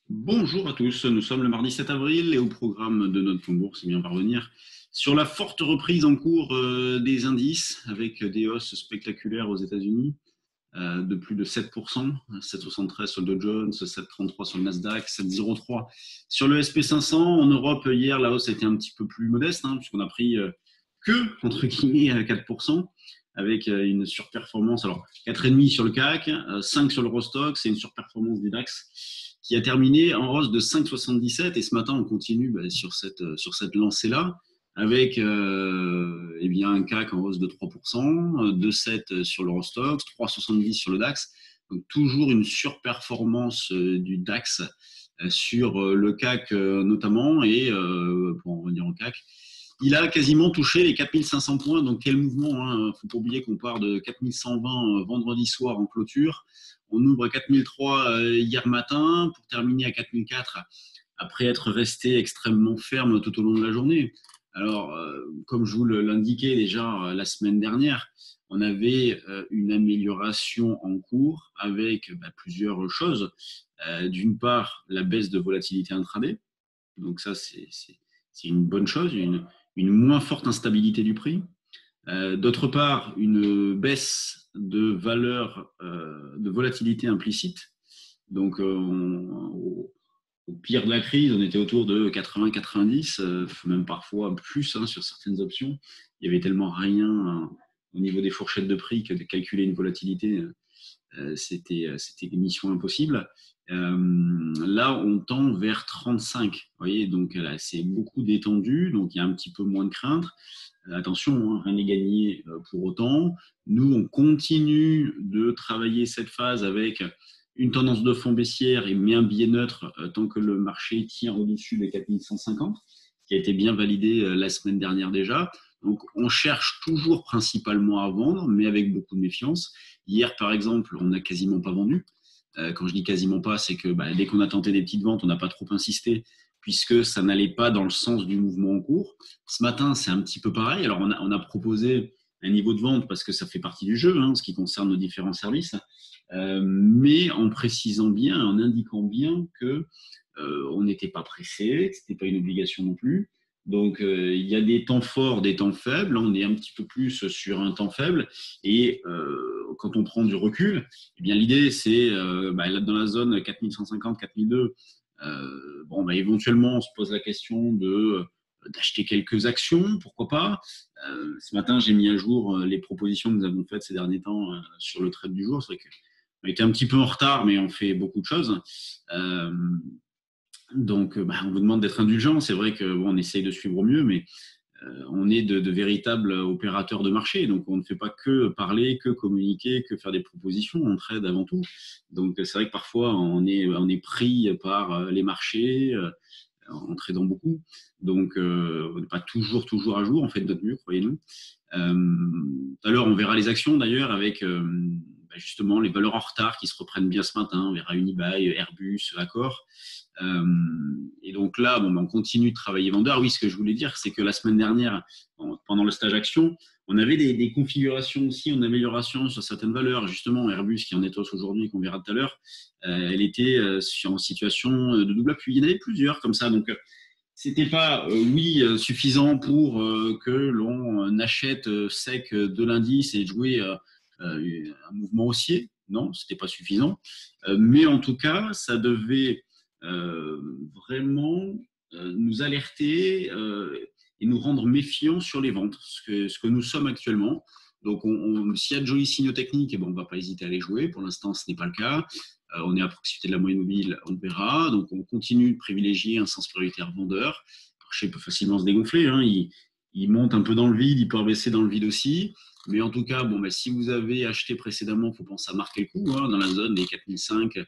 Bonjour à tous, nous sommes le mardi 7 avril et au programme de notre bourse, c'est bien parvenir sur la forte reprise en cours des indices avec des hausses spectaculaires aux États-Unis de plus de 7%, 7,73 sur le Dow Jones, 7,33 sur le Nasdaq, 7,03 sur le SP 500. En Europe, hier, la hausse a été un petit peu plus modeste puisqu'on a pris que, entre guillemets, 4%. Avec une surperformance, alors 4,5 sur le CAC, 5 sur le Rostoxx et une surperformance du DAX qui a terminé en hausse de 5,77. Et ce matin, on continue sur cette lancée-là avec eh bien, un CAC en hausse de 3%, 2,7 sur le Rostoxx, 3,70 sur le DAX. Donc toujours une surperformance du DAX sur le CAC notamment. Et pour en revenir au CAC, il a quasiment touché les 4500 points. Donc quel mouvement, hein. Faut pas oublier qu'on part de 4120 vendredi soir en clôture. On ouvre à 4003 hier matin pour terminer à 4004 après être resté extrêmement ferme tout au long de la journée. Alors, comme je vous l'indiquais déjà la semaine dernière, on avait une amélioration en cours avec plusieurs choses. D'une part, la baisse de volatilité intraday. Donc ça, c'est une bonne chose, une moins forte instabilité du prix. D'autre part, une baisse de valeur, de volatilité implicite. Donc, au pire de la crise, on était autour de 80-90, même parfois plus sur certaines options. Il y avait tellement rien au niveau des fourchettes de prix que de calculer une volatilité, c'était une mission impossible. Là, on tend vers 35. Vous voyez, donc là, c'est beaucoup détendu, donc il y a un petit peu moins de crainte. Attention, rien n'est gagné pour autant. Nous, on continue de travailler cette phase avec une tendance de fond baissière mais un biais neutre tant que le marché tient au-dessus des 4150, qui a été bien validé la semaine dernière déjà. Donc, on cherche toujours principalement à vendre, mais avec beaucoup de méfiance. Hier, par exemple, on n'a quasiment pas vendu. Quand je dis quasiment pas, c'est que dès qu'on a tenté des petites ventes, on n'a pas trop insisté puisque ça n'allait pas dans le sens du mouvement en cours. Ce matin, c'est un petit peu pareil. Alors, on a proposé un niveau de vente parce que ça fait partie du jeu, en ce qui concerne nos différents services, mais en précisant bien, en indiquant bien que on n'était pas pressé, que ce n'était pas une obligation non plus. Donc, il y a des temps forts, des temps faibles. On est un petit peu plus sur un temps faible. Et quand on prend du recul, eh bien, l'idée, c'est dans la zone 4150, 4002, éventuellement, on se pose la question d'acheter quelques actions, pourquoi pas. Ce matin, j'ai mis à jour les propositions que nous avons faites ces derniers temps sur le trade du jour. C'est vrai qu'on était un petit peu en retard, mais on fait beaucoup de choses. Donc, on vous demande d'être indulgent. C'est vrai qu'on essaye de suivre au mieux, mais on est de véritables opérateurs de marché. Donc, on ne fait pas que parler, que communiquer, que faire des propositions. On trade avant tout. Donc, c'est vrai que parfois, on est pris par les marchés en tradant beaucoup. Donc, on n'est pas toujours à jour. On fait de notre mieux, croyez-nous. Tout à l'heure, on verra les actions d'ailleurs avec justement les valeurs en retard qui se reprennent bien ce matin. On verra Unibail, Airbus, Accor. Et donc là, on continue de travailler vendeur. Oui, ce que je voulais dire, c'est que la semaine dernière, pendant le stage action, on avait des configurations aussi en amélioration sur certaines valeurs. Justement, Airbus, qui en est hausse aujourd'hui, qu'on verra tout à l'heure, elle était en situation de double appui. Il y en avait plusieurs comme ça. Donc, c'était pas, suffisant pour que l'on achète sec de l'indice et jouer un mouvement haussier. Non, c'était pas suffisant. Mais en tout cas, ça devait vraiment nous alerter et nous rendre méfiants sur les ventes, ce que nous sommes actuellement. Donc, s'il y a de jolis signaux techniques, on ne va pas hésiter à les jouer. Pour l'instant, ce n'est pas le cas. On est à proximité de la moyenne mobile, on verra. Donc, on continue de privilégier un sens prioritaire vendeur. Le marché peut facilement se dégonfler. Il monte un peu dans le vide, il peut baisser dans le vide aussi. Mais en tout cas, si vous avez acheté précédemment, il faut penser à marquer le coup dans la zone des 4005,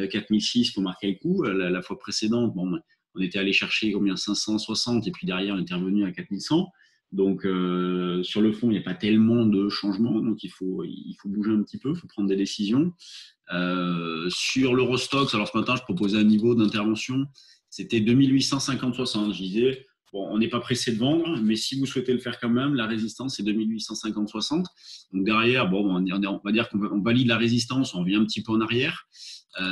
4006, il faut marquer le coup. La fois précédente, on était allé chercher combien 560 et puis derrière, on était revenu à 4100. Donc, sur le fond, il n'y a pas tellement de changements. Donc, il faut bouger un petit peu, il faut prendre des décisions. Sur l'Eurostoxx, alors ce matin, je proposais un niveau d'intervention, c'était 2850-60. Je disais, Bon, on n'est pas pressé de vendre, mais si vous souhaitez le faire quand même, la résistance est 2850-60. Donc derrière, bon, on va dire qu'on valide la résistance, on revient un petit peu en arrière.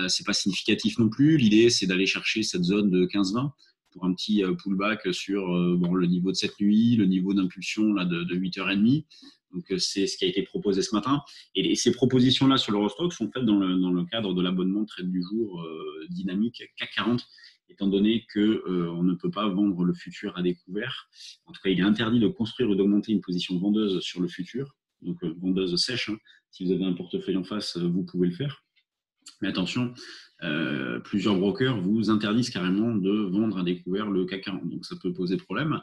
C'est pas significatif non plus. L'idée, c'est d'aller chercher cette zone de 15-20 pour un petit pullback sur bon, le niveau de cette nuit, le niveau d'impulsion là, de 8h30. Donc c'est ce qui a été proposé ce matin. Et ces propositions-là sur l'Eurostoxx sont faites dans le cadre de l'abonnement de trade du jour dynamique CAC 40, étant donné qu'on ne peut pas vendre le futur à découvert. En tout cas, il est interdit de construire ou d'augmenter une position vendeuse sur le futur, donc vendeuse sèche. Hein. Si vous avez un portefeuille en face, vous pouvez le faire. Mais attention, plusieurs brokers vous interdisent carrément de vendre à découvert le CAC 40, donc ça peut poser problème.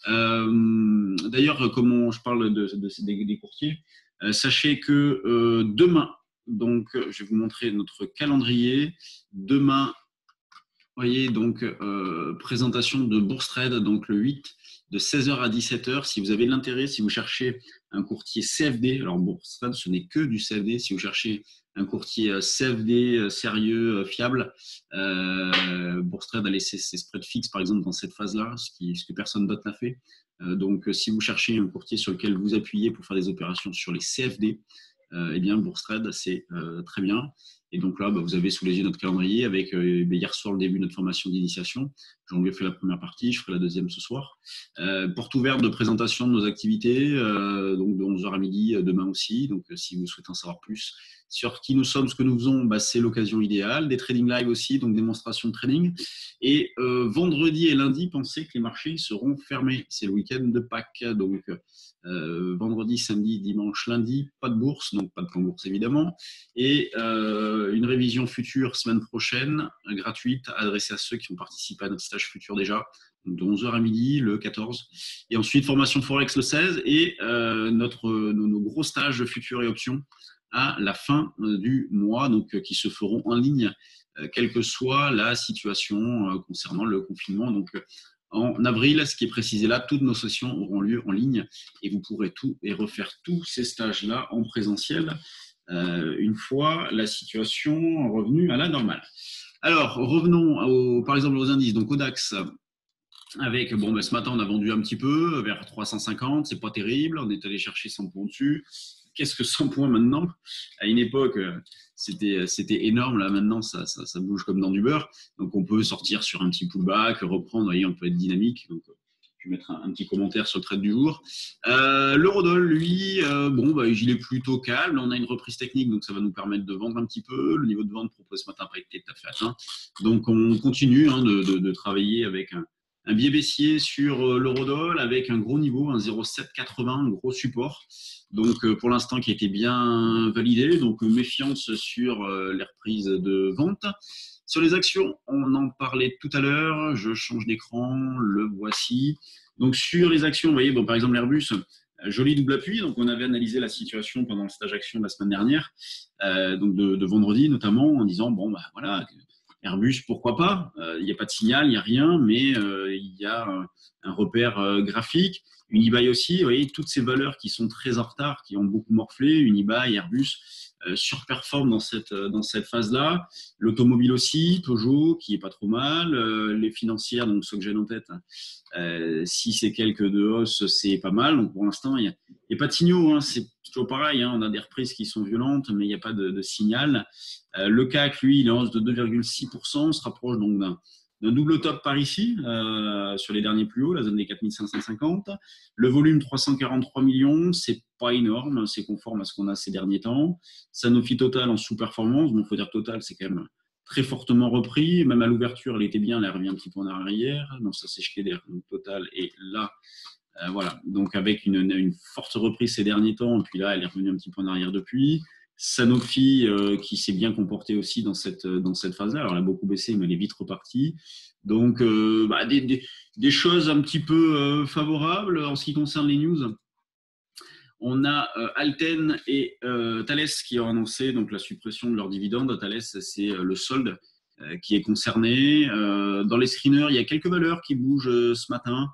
D'ailleurs, comme je parle des courtiers, sachez que demain, donc je vais vous montrer notre calendrier. Demain, vous voyez, donc présentation de Bourse Trade, donc le 8 de 16h à 17h. Si vous avez de l'intérêt, si vous cherchez un courtier CFD, alors Bourse Trade, ce n'est que du CFD. Si vous cherchez un courtier CFD sérieux, fiable, Bourse Trade a laissé ses spreads fixes, par exemple, dans cette phase-là, ce que personne d'autre n'a fait. Donc, si vous cherchez un courtier sur lequel vous appuyez pour faire des opérations sur les CFD, eh bien, Bourse Trade, c'est très bien. Et donc là, vous avez sous les yeux notre calendrier avec hier soir le début de notre formation d'initiation. J'en ai fait la première partie, je ferai la deuxième ce soir. Porte ouverte de présentation de nos activités, donc de 11h à midi demain aussi. Donc si vous souhaitez en savoir plus sur qui nous sommes, ce que nous faisons, c'est l'occasion idéale. Des trading live aussi, donc démonstration de trading. Et vendredi et lundi, pensez que les marchés seront fermés. C'est le week-end de Pâques. Donc vendredi, samedi, dimanche, lundi, pas de bourse, donc pas de plan bourse évidemment. Et une révision future semaine prochaine, gratuite, adressée à ceux qui ont participé à notre stage futur déjà, donc de 11h à midi, le 14. Et ensuite, formation Forex le 16 et nos gros stages de futur et options à la fin du mois, donc qui se feront en ligne, quelle que soit la situation concernant le confinement. Donc, en avril, ce qui est précisé là, toutes nos sessions auront lieu en ligne et vous pourrez tout et refaire tous ces stages-là en présentiel une fois la situation revenue à la normale. Alors, revenons par exemple aux indices, donc au DAX. Avec, ce matin, on a vendu un petit peu vers 350, c'est pas terrible, on est allé chercher 100 points dessus. Qu'est-ce que 100 points maintenant? À une époque, c'était énorme, là maintenant, ça bouge comme dans du beurre. Donc, on peut sortir sur un petit pullback, reprendre, vous voyez, on peut être dynamique. Donc, je vais mettre un petit commentaire sur le trade du jour. L'eurodoll, lui, il est plutôt calme. Là, on a une reprise technique, donc ça va nous permettre de vendre un petit peu. Le niveau de vente proposé ce matin n'a pas été tout à fait atteint. Donc, on continue de travailler avec un biais baissier sur l'eurodoll avec un gros niveau, un 0,780, un gros support. Donc, pour l'instant, qui a été bien validé. Donc, méfiance sur les reprises de vente. Sur les actions, on en parlait tout à l'heure. Je change d'écran, le voici. Donc, sur les actions, vous voyez, par exemple, l'Airbus, joli double appui. Donc, on avait analysé la situation pendant le stage action de la semaine dernière, donc de vendredi notamment, en disant, voilà, Airbus, pourquoi pas? Il n'y a pas de signal, il n'y a rien, mais il y a un repère graphique. Unibail aussi, vous voyez, toutes ces valeurs qui sont très en retard, qui ont beaucoup morflé, Unibail, Airbus, surperforment dans cette phase-là. L'automobile aussi, Peugeot, qui est pas trop mal. Les financières, donc ceux que j'ai en tête, si c'est quelques de hausse, c'est pas mal. Donc pour l'instant, il n'y a pas de signaux. Hein. C'est toujours pareil. Hein. On a des reprises qui sont violentes, mais il n'y a pas de signal. Le CAC, lui, il est en hausse de 2,6%. On se rapproche donc d'un double top par ici, sur les derniers plus hauts, la zone des 4550. Le volume 343 millions, c'est pas énorme, c'est conforme à ce qu'on a ces derniers temps. Sanofi Total en sous-performance, il faut dire Total, c'est quand même très fortement repris, même à l'ouverture, elle était bien, elle revient un petit peu en arrière. Non, ça c'est Schneider, donc Total est là. Voilà, donc avec une forte reprise ces derniers temps, et puis là, elle est revenue un petit peu en arrière depuis. Sanofi qui s'est bien comporté aussi dans cette phase-là. Alors, elle a beaucoup baissé, mais elle est vite repartie. Donc, des choses un petit peu favorables en ce qui concerne les news. On a Alten et Thales qui ont annoncé donc, la suppression de leurs dividendes. Thales, c'est le solde qui est concerné. Dans les screeners, il y a quelques valeurs qui bougent ce matin.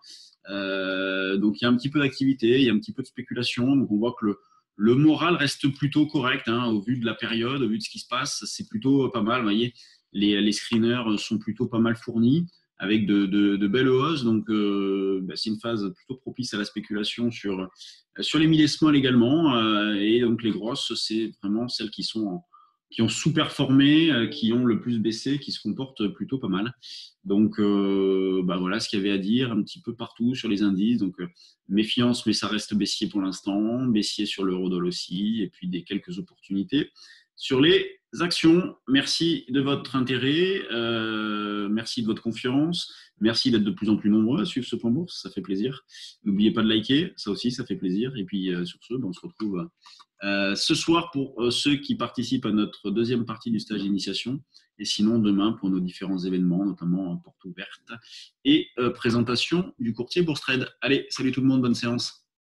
Donc, il y a un petit peu d'activité, il y a un petit peu de spéculation. Donc, on voit que le moral reste plutôt correct au vu de la période, au vu de ce qui se passe. C'est plutôt pas mal. Vous voyez, les screeners sont plutôt pas mal fournis avec de belles hausses. Donc, c'est une phase plutôt propice à la spéculation sur les mid et small également. Et donc, les grosses, c'est vraiment celles qui ont sous-performé, qui ont le plus baissé, qui se comportent plutôt pas mal. Donc, voilà ce qu'il y avait à dire un petit peu partout sur les indices. Donc, méfiance, mais ça reste baissier pour l'instant. Baissier sur l'eurodoll aussi. Et puis, quelques opportunités sur les actions. Merci de votre intérêt. Merci de votre confiance. Merci d'être de plus en plus nombreux à suivre ce plan bourse. Ça fait plaisir. N'oubliez pas de liker. Ça aussi, ça fait plaisir. Et puis, sur ce, on se retrouve ce soir pour ceux qui participent à notre deuxième partie du stage d'initiation, et sinon demain pour nos différents événements, notamment porte ouverte et présentation du courtier Bourse Trade. Allez, salut tout le monde, bonne séance.